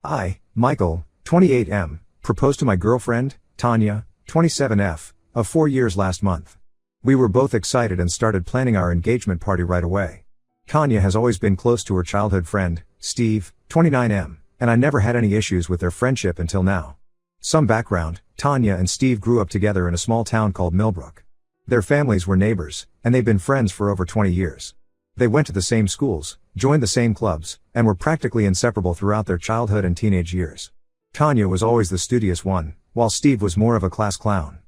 I, Michael, 28M, proposed to my girlfriend, Tanya, 27F, of 4 years last month. We were both excited and started planning our engagement party right away. Tanya has always been close to her childhood friend, Steve, 29M, and I never had any issues with their friendship until now. Some background: Tanya and Steve grew up together in a small town called Millbrook. Their families were neighbors, and they've been friends for over 20 years. They went to the same schools, joined the same clubs, and were practically inseparable throughout their childhood and teenage years. Tanya was always the studious one, while Steve was more of a class clown.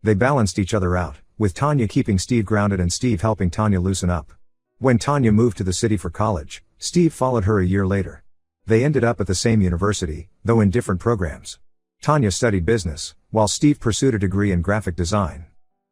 They balanced each other out, with Tanya keeping Steve grounded and Steve helping Tanya loosen up. When Tanya moved to the city for college, Steve followed her a year later. They ended up at the same university, though in different programs. Tanya studied business, while Steve pursued a degree in graphic design.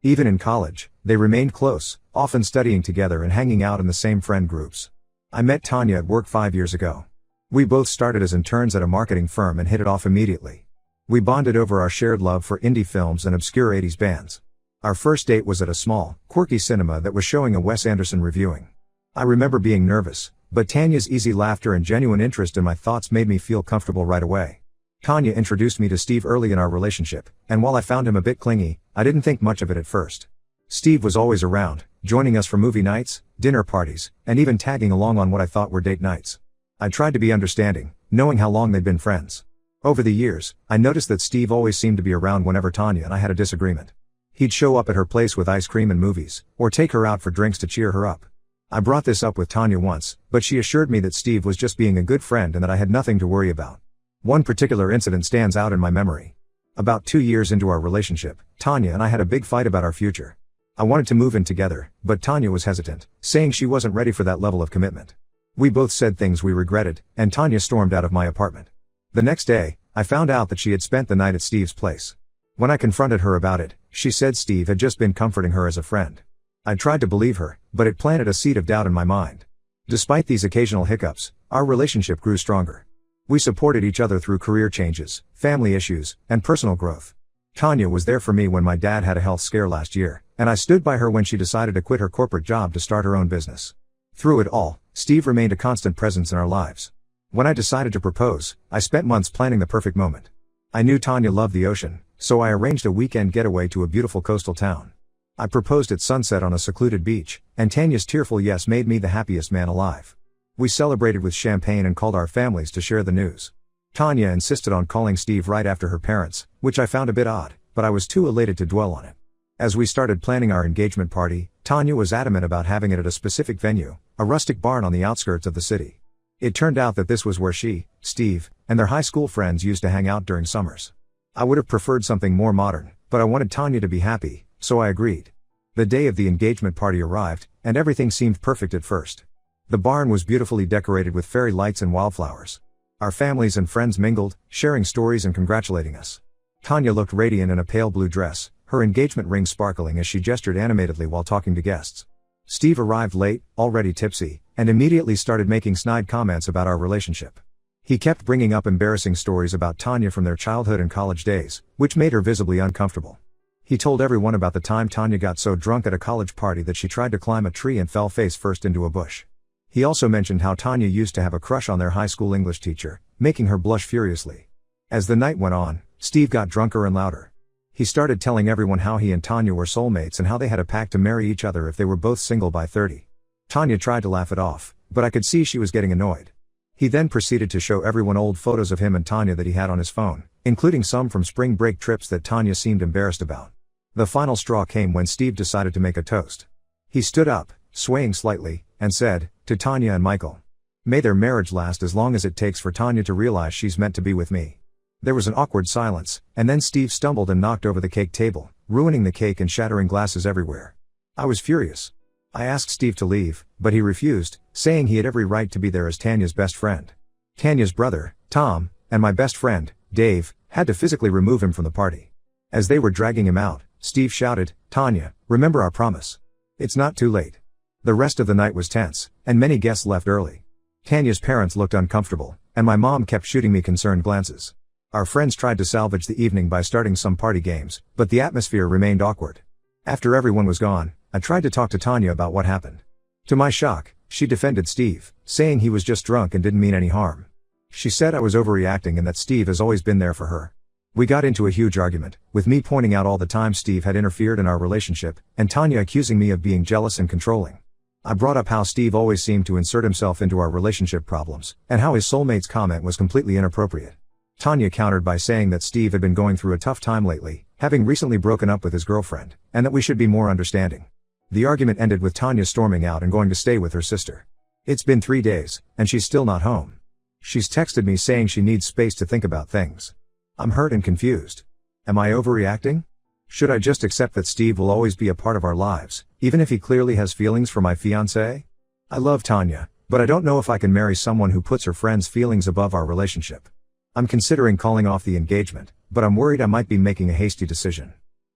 Even in college, they remained close, often studying together and hanging out in the same friend groups. I met Tanya at work 5 years ago. We both started as interns at a marketing firm and hit it off immediately. We bonded over our shared love for indie films and obscure 80s bands. Our first date was at a small, quirky cinema that was showing a Wes Anderson reviewing. I remember being nervous, but Tanya's easy laughter and genuine interest in my thoughts made me feel comfortable right away. Tanya introduced me to Steve early in our relationship, and while I found him a bit clingy, I didn't think much of it at first. Steve was always around, joining us for movie nights, dinner parties, and even tagging along on what I thought were date nights. I tried to be understanding, knowing how long they'd been friends. Over the years, I noticed that Steve always seemed to be around whenever Tanya and I had a disagreement. He'd show up at her place with ice cream and movies, or take her out for drinks to cheer her up. I brought this up with Tanya once, but she assured me that Steve was just being a good friend and that I had nothing to worry about. One particular incident stands out in my memory. About 2 years into our relationship, Tanya and I had a big fight about our future. I wanted to move in together, but Tanya was hesitant, saying she wasn't ready for that level of commitment. We both said things we regretted, and Tanya stormed out of my apartment. The next day, I found out that she had spent the night at Steve's place. When I confronted her about it, she said Steve had just been comforting her as a friend. I tried to believe her, but it planted a seed of doubt in my mind. Despite these occasional hiccups, our relationship grew stronger. We supported each other through career changes, family issues, and personal growth. Tanya was there for me when my dad had a health scare last year, and I stood by her when she decided to quit her corporate job to start her own business. Through it all, Steve remained a constant presence in our lives. When I decided to propose, I spent months planning the perfect moment. I knew Tanya loved the ocean, so I arranged a weekend getaway to a beautiful coastal town. I proposed at sunset on a secluded beach, and Tanya's tearful yes made me the happiest man alive. We celebrated with champagne and called our families to share the news. Tanya insisted on calling Steve right after her parents, which I found a bit odd, but I was too elated to dwell on it. As we started planning our engagement party, Tanya was adamant about having it at a specific venue, a rustic barn on the outskirts of the city. It turned out that this was where she, Steve, and their high school friends used to hang out during summers. I would have preferred something more modern, but I wanted Tanya to be happy, so I agreed. The day of the engagement party arrived, and everything seemed perfect at first. The barn was beautifully decorated with fairy lights and wildflowers. Our families and friends mingled, sharing stories and congratulating us. Tanya looked radiant in a pale blue dress, her engagement ring sparkling as she gestured animatedly while talking to guests. Steve arrived late, already tipsy, and immediately started making snide comments about our relationship. He kept bringing up embarrassing stories about Tanya from their childhood and college days, which made her visibly uncomfortable. He told everyone about the time Tanya got so drunk at a college party that she tried to climb a tree and fell face first into a bush. He also mentioned how Tanya used to have a crush on their high school English teacher, making her blush furiously. As the night went on, Steve got drunker and louder. He started telling everyone how he and Tanya were soulmates and how they had a pact to marry each other if they were both single by 30. Tanya tried to laugh it off, but I could see she was getting annoyed. He then proceeded to show everyone old photos of him and Tanya that he had on his phone, including some from spring break trips that Tanya seemed embarrassed about. The final straw came when Steve decided to make a toast. He stood up, swaying slightly, and said, "To Tanya and Michael. May their marriage last as long as it takes for Tanya to realize she's meant to be with me." There was an awkward silence, and then Steve stumbled and knocked over the cake table, ruining the cake and shattering glasses everywhere. I was furious. I asked Steve to leave, but he refused, saying he had every right to be there as Tanya's best friend. Tanya's brother, Tom, and my best friend, Dave, had to physically remove him from the party. As they were dragging him out, Steve shouted, "Tanya, remember our promise. It's not too late." The rest of the night was tense, and many guests left early. Tanya's parents looked uncomfortable, and my mom kept shooting me concerned glances. Our friends tried to salvage the evening by starting some party games, but the atmosphere remained awkward. After everyone was gone, I tried to talk to Tanya about what happened. To my shock, she defended Steve, saying he was just drunk and didn't mean any harm. She said I was overreacting and that Steve has always been there for her. We got into a huge argument, with me pointing out all the time Steve had interfered in our relationship, and Tanya accusing me of being jealous and controlling. I brought up how Steve always seemed to insert himself into our relationship problems, and how his soulmate's comment was completely inappropriate. Tanya countered by saying that Steve had been going through a tough time lately, having recently broken up with his girlfriend, and that we should be more understanding. The argument ended with Tanya storming out and going to stay with her sister. It's been 3 days, and she's still not home. She's texted me saying she needs space to think about things. I'm hurt and confused. Am I overreacting? Should I just accept that Steve will always be a part of our lives, even if he clearly has feelings for my fiancée? I love Tanya, but I don't know if I can marry someone who puts her friends' feelings above our relationship. I'm considering calling off the engagement, but I'm worried I might be making a hasty decision.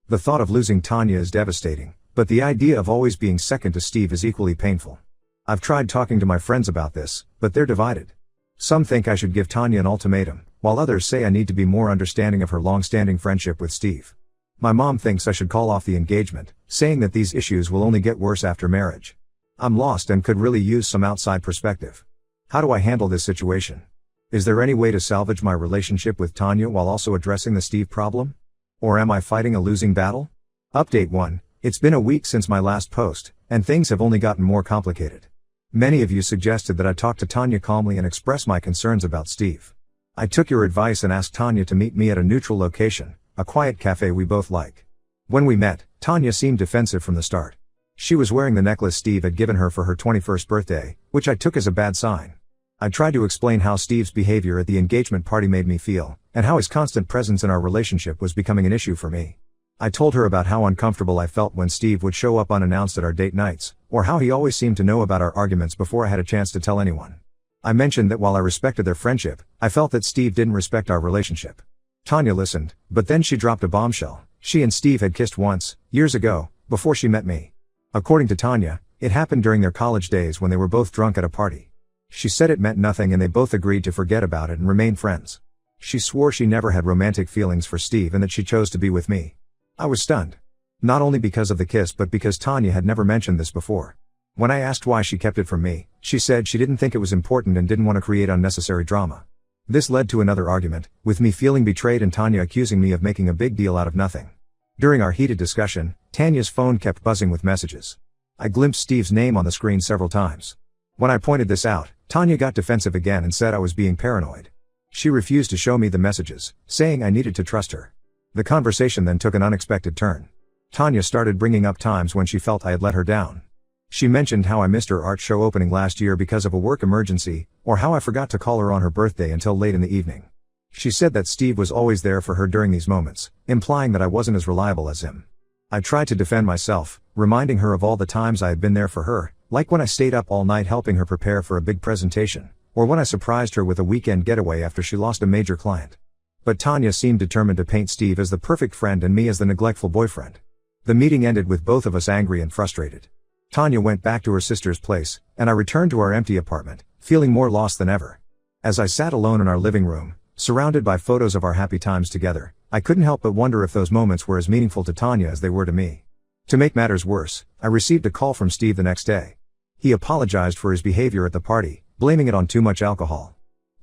The thought of losing Tanya is devastating, but the idea of always being second to Steve is equally painful. I've tried talking to my friends about this, but they're divided. Some think I should give Tanya an ultimatum, while others say I need to be more understanding of her long-standing friendship with Steve. My mom thinks I should call off the engagement, saying that these issues will only get worse after marriage. I'm lost and could really use some outside perspective. How do I handle this situation? Is there any way to salvage my relationship with Tanya while also addressing the Steve problem? Or am I fighting a losing battle? Update 1. It's been a week since my last post, and things have only gotten more complicated. Many of you suggested that I talk to Tanya calmly and express my concerns about Steve. I took your advice and asked Tanya to meet me at a neutral location, a quiet cafe we both like. When we met, Tanya seemed defensive from the start. She was wearing the necklace Steve had given her for her 21st birthday, which I took as a bad sign. I tried to explain how Steve's behavior at the engagement party made me feel, and how his constant presence in our relationship was becoming an issue for me. I told her about how uncomfortable I felt when Steve would show up unannounced at our date nights, or how he always seemed to know about our arguments before I had a chance to tell anyone. I mentioned that while I respected their friendship, I felt that Steve didn't respect our relationship. Tanya listened, but then she dropped a bombshell. She and Steve had kissed once, years ago, before she met me. According to Tanya, it happened during their college days when they were both drunk at a party. She said it meant nothing and they both agreed to forget about it and remain friends. She swore she never had romantic feelings for Steve and that she chose to be with me. I was stunned. Not only because of the kiss but because Tanya had never mentioned this before. When I asked why she kept it from me, she said she didn't think it was important and didn't want to create unnecessary drama. This led to another argument, with me feeling betrayed and Tanya accusing me of making a big deal out of nothing. During our heated discussion, Tanya's phone kept buzzing with messages. I glimpsed Steve's name on the screen several times. When I pointed this out, Tanya got defensive again and said I was being paranoid. She refused to show me the messages, saying I needed to trust her. The conversation then took an unexpected turn. Tanya started bringing up times when she felt I had let her down. She mentioned how I missed her art show opening last year because of a work emergency, or how I forgot to call her on her birthday until late in the evening. She said that Steve was always there for her during these moments, implying that I wasn't as reliable as him. I tried to defend myself, reminding her of all the times I had been there for her, like when I stayed up all night helping her prepare for a big presentation, or when I surprised her with a weekend getaway after she lost a major client. But Tanya seemed determined to paint Steve as the perfect friend and me as the neglectful boyfriend. The meeting ended with both of us angry and frustrated. Tanya went back to her sister's place, and I returned to our empty apartment, feeling more lost than ever. As I sat alone in our living room, surrounded by photos of our happy times together, I couldn't help but wonder if those moments were as meaningful to Tanya as they were to me. To make matters worse, I received a call from Steve the next day. He apologized for his behavior at the party, blaming it on too much alcohol.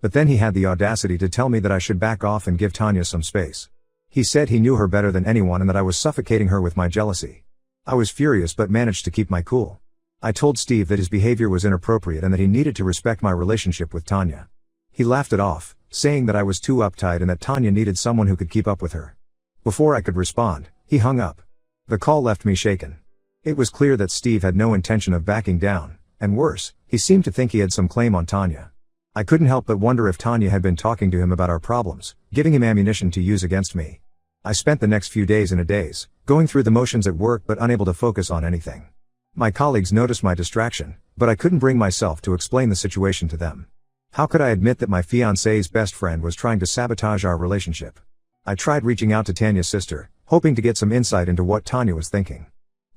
But then he had the audacity to tell me that I should back off and give Tanya some space. He said he knew her better than anyone and that I was suffocating her with my jealousy. I was furious but managed to keep my cool. I told Steve that his behavior was inappropriate and that he needed to respect my relationship with Tanya. He laughed it off, saying that I was too uptight and that Tanya needed someone who could keep up with her. Before I could respond, he hung up. The call left me shaken. It was clear that Steve had no intention of backing down, and worse, he seemed to think he had some claim on Tanya. I couldn't help but wonder if Tanya had been talking to him about our problems, giving him ammunition to use against me. I spent the next few days in a daze, going through the motions at work but unable to focus on anything. My colleagues noticed my distraction, but I couldn't bring myself to explain the situation to them. How could I admit that my fiancé's best friend was trying to sabotage our relationship? I tried reaching out to Tanya's sister, hoping to get some insight into what Tanya was thinking.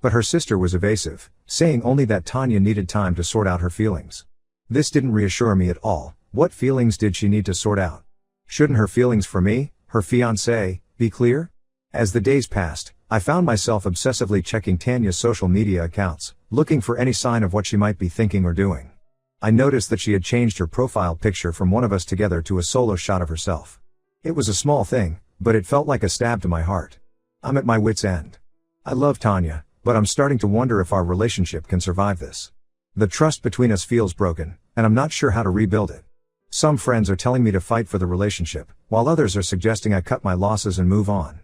But her sister was evasive, saying only that Tanya needed time to sort out her feelings. This didn't reassure me at all. What feelings did she need to sort out? Shouldn't her feelings for me, her fiancé, be clear? As the days passed, I found myself obsessively checking Tanya's social media accounts, looking for any sign of what she might be thinking or doing. I noticed that she had changed her profile picture from one of us together to a solo shot of herself. It was a small thing, but it felt like a stab to my heart. I'm at my wit's end. I love Tanya, but I'm starting to wonder if our relationship can survive this. The trust between us feels broken, and I'm not sure how to rebuild it. Some friends are telling me to fight for the relationship, while others are suggesting I cut my losses and move on.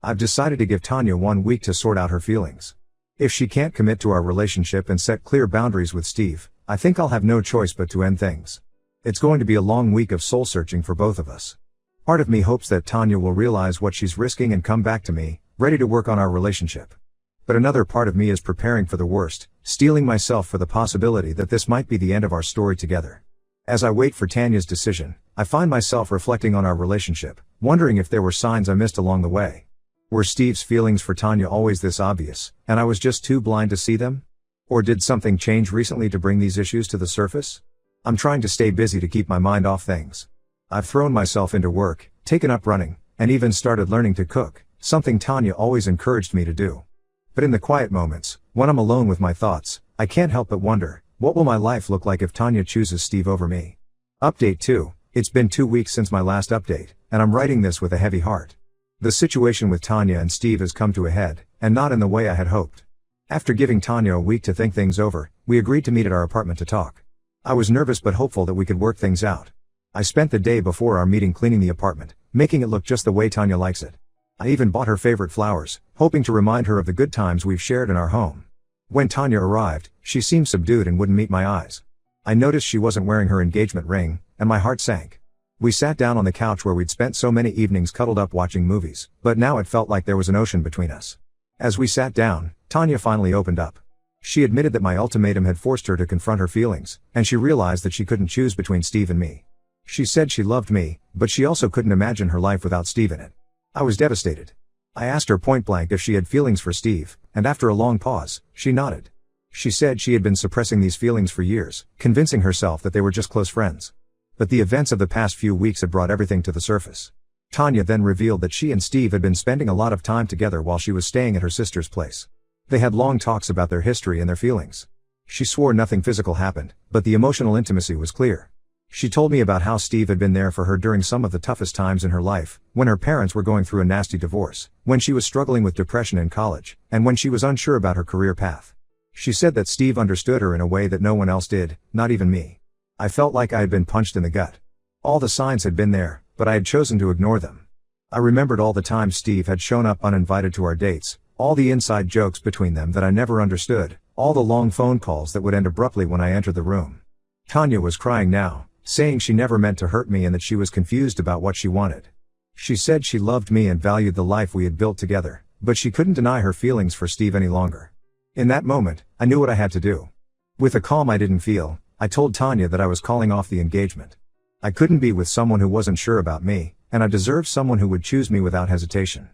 I've decided to give Tanya 1 week to sort out her feelings. If she can't commit to our relationship and set clear boundaries with Steve, I think I'll have no choice but to end things. It's going to be a long week of soul searching for both of us. Part of me hopes that Tanya will realize what she's risking and come back to me, ready to work on our relationship. But another part of me is preparing for the worst, steeling myself for the possibility that this might be the end of our story together. As I wait for Tanya's decision, I find myself reflecting on our relationship, wondering if there were signs I missed along the way. Were Steve's feelings for Tanya always this obvious, and I was just too blind to see them? Or did something change recently to bring these issues to the surface? I'm trying to stay busy to keep my mind off things. I've thrown myself into work, taken up running, and even started learning to cook, something Tanya always encouraged me to do. But in the quiet moments, when I'm alone with my thoughts, I can't help but wonder, what will my life look like if Tanya chooses Steve over me? Update 2. It's been 2 weeks since my last update, and I'm writing this with a heavy heart. The situation with Tanya and Steve has come to a head, and not in the way I had hoped. After giving Tanya a week to think things over, we agreed to meet at our apartment to talk. I was nervous but hopeful that we could work things out. I spent the day before our meeting cleaning the apartment, making it look just the way Tanya likes it. I even bought her favorite flowers, hoping to remind her of the good times we've shared in our home. When Tanya arrived, she seemed subdued and wouldn't meet my eyes. I noticed she wasn't wearing her engagement ring, and my heart sank. We sat down on the couch where we'd spent so many evenings cuddled up watching movies, but now it felt like there was an ocean between us. As we sat down, Tanya finally opened up. She admitted that my ultimatum had forced her to confront her feelings, and she realized that she couldn't choose between Steve and me. She said she loved me, but she also couldn't imagine her life without Steve in it. I was devastated. I asked her point blank if she had feelings for Steve, and after a long pause, she nodded. She said she had been suppressing these feelings for years, convincing herself that they were just close friends. But the events of the past few weeks had brought everything to the surface. Tanya then revealed that she and Steve had been spending a lot of time together while she was staying at her sister's place. They had long talks about their history and their feelings. She swore nothing physical happened, but the emotional intimacy was clear. She told me about how Steve had been there for her during some of the toughest times in her life, when her parents were going through a nasty divorce, when she was struggling with depression in college, and when she was unsure about her career path. She said that Steve understood her in a way that no one else did, not even me. I felt like I had been punched in the gut. All the signs had been there, but I had chosen to ignore them. I remembered all the times Steve had shown up uninvited to our dates, all the inside jokes between them that I never understood, all the long phone calls that would end abruptly when I entered the room. Tanya was crying now, saying she never meant to hurt me and that she was confused about what she wanted. She said she loved me and valued the life we had built together, but she couldn't deny her feelings for Steve any longer. In that moment, I knew what I had to do. With a calm I didn't feel, I told Tanya that I was calling off the engagement. I couldn't be with someone who wasn't sure about me, and I deserved someone who would choose me without hesitation.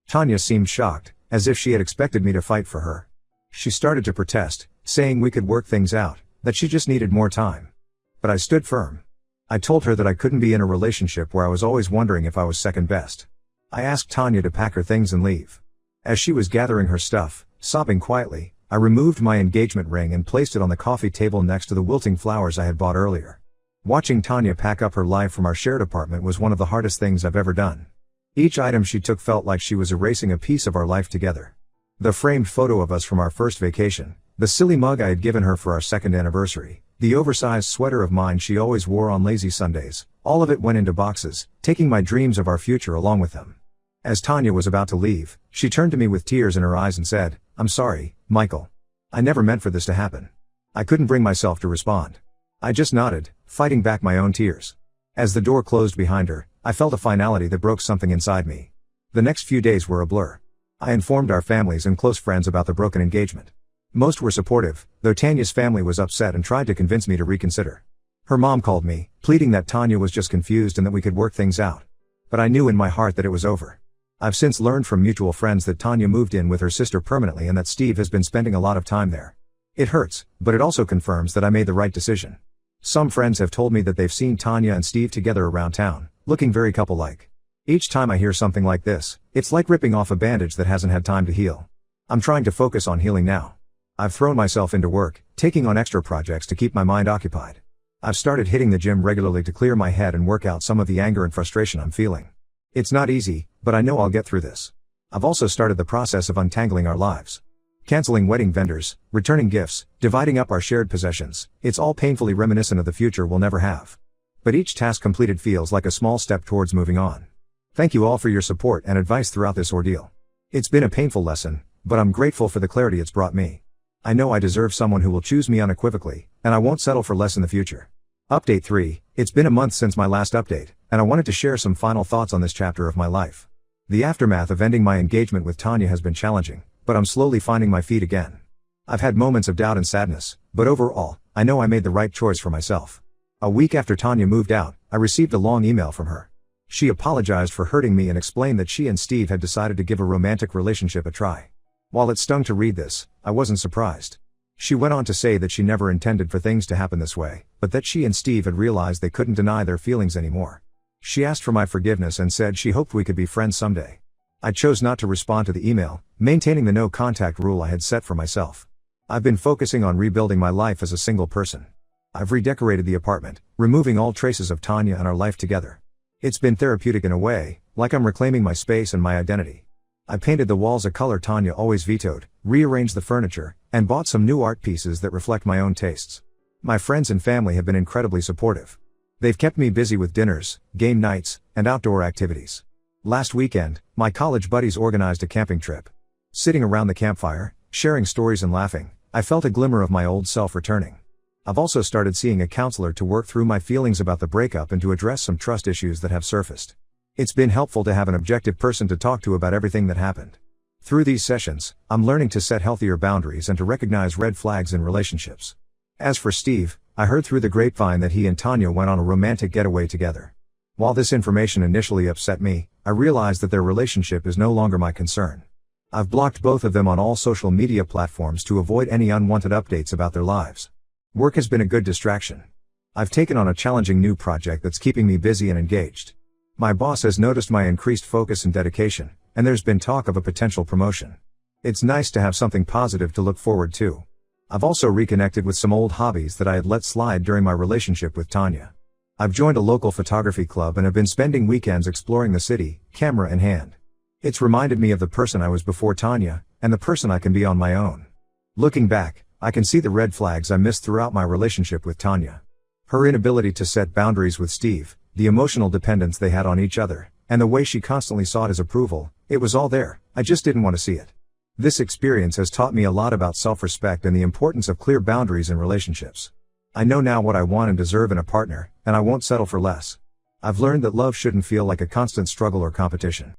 Tanya seemed shocked, as if she had expected me to fight for her. She started to protest, saying we could work things out, that she just needed more time. But I stood firm. I told her that I couldn't be in a relationship where I was always wondering if I was second best. I asked Tanya to pack her things and leave. As she was gathering her stuff, sobbing quietly, I removed my engagement ring and placed it on the coffee table next to the wilting flowers I had bought earlier. Watching Tanya pack up her life from our shared apartment was one of the hardest things I've ever done. Each item she took felt like she was erasing a piece of our life together. The framed photo of us from our first vacation, the silly mug I had given her for our second anniversary, the oversized sweater of mine she always wore on lazy Sundays, all of it went into boxes, taking my dreams of our future along with them. As Tanya was about to leave, she turned to me with tears in her eyes and said, "I'm sorry, Michael. I never meant for this to happen." I couldn't bring myself to respond. I just nodded, fighting back my own tears. As the door closed behind her, I felt a finality that broke something inside me. The next few days were a blur. I informed our families and close friends about the broken engagement. Most were supportive, though Tanya's family was upset and tried to convince me to reconsider. Her mom called me, pleading that Tanya was just confused and that we could work things out. But I knew in my heart that it was over. I've since learned from mutual friends that Tanya moved in with her sister permanently and that Steve has been spending a lot of time there. It hurts, but it also confirms that I made the right decision. Some friends have told me that they've seen Tanya and Steve together around town, looking very couple-like. Each time I hear something like this, it's like ripping off a bandage that hasn't had time to heal. I'm trying to focus on healing now. I've thrown myself into work, taking on extra projects to keep my mind occupied. I've started hitting the gym regularly to clear my head and work out some of the anger and frustration I'm feeling. It's not easy, but I know I'll get through this. I've also started the process of untangling our lives. Canceling wedding vendors, returning gifts, dividing up our shared possessions, it's all painfully reminiscent of the future we'll never have. But each task completed feels like a small step towards moving on. Thank you all for your support and advice throughout this ordeal. It's been a painful lesson, but I'm grateful for the clarity it's brought me. I know I deserve someone who will choose me unequivocally, and I won't settle for less in the future. Update 3, it's been a month since my last update, and I wanted to share some final thoughts on this chapter of my life. The aftermath of ending my engagement with Tanya has been challenging, but I'm slowly finding my feet again. I've had moments of doubt and sadness, but overall, I know I made the right choice for myself. A week after Tanya moved out, I received a long email from her. She apologized for hurting me and explained that she and Steve had decided to give a romantic relationship a try. While it stung to read this, I wasn't surprised. She went on to say that she never intended for things to happen this way, but that she and Steve had realized they couldn't deny their feelings anymore. She asked for my forgiveness and said she hoped we could be friends someday. I chose not to respond to the email, maintaining the no contact rule I had set for myself. I've been focusing on rebuilding my life as a single person. I've redecorated the apartment, removing all traces of Tanya and our life together. It's been therapeutic in a way, like I'm reclaiming my space and my identity. I painted the walls a color Tanya always vetoed, rearranged the furniture, and bought some new art pieces that reflect my own tastes. My friends and family have been incredibly supportive. They've kept me busy with dinners, game nights, and outdoor activities. Last weekend, my college buddies organized a camping trip. Sitting around the campfire, sharing stories and laughing, I felt a glimmer of my old self returning. I've also started seeing a counselor to work through my feelings about the breakup and to address some trust issues that have surfaced. It's been helpful to have an objective person to talk to about everything that happened. Through these sessions, I'm learning to set healthier boundaries and to recognize red flags in relationships. As for Steve, I heard through the grapevine that he and Tanya went on a romantic getaway together. While this information initially upset me, I realized that their relationship is no longer my concern. I've blocked both of them on all social media platforms to avoid any unwanted updates about their lives. Work has been a good distraction. I've taken on a challenging new project that's keeping me busy and engaged. My boss has noticed my increased focus and dedication, and there's been talk of a potential promotion. It's nice to have something positive to look forward to. I've also reconnected with some old hobbies that I had let slide during my relationship with Tanya. I've joined a local photography club and have been spending weekends exploring the city, camera in hand. It's reminded me of the person I was before Tanya, and the person I can be on my own. Looking back, I can see the red flags I missed throughout my relationship with Tanya. Her inability to set boundaries with Steve, the emotional dependence they had on each other, and the way she constantly sought his approval, it was all there, I just didn't want to see it. This experience has taught me a lot about self-respect and the importance of clear boundaries in relationships. I know now what I want and deserve in a partner, and I won't settle for less. I've learned that love shouldn't feel like a constant struggle or competition.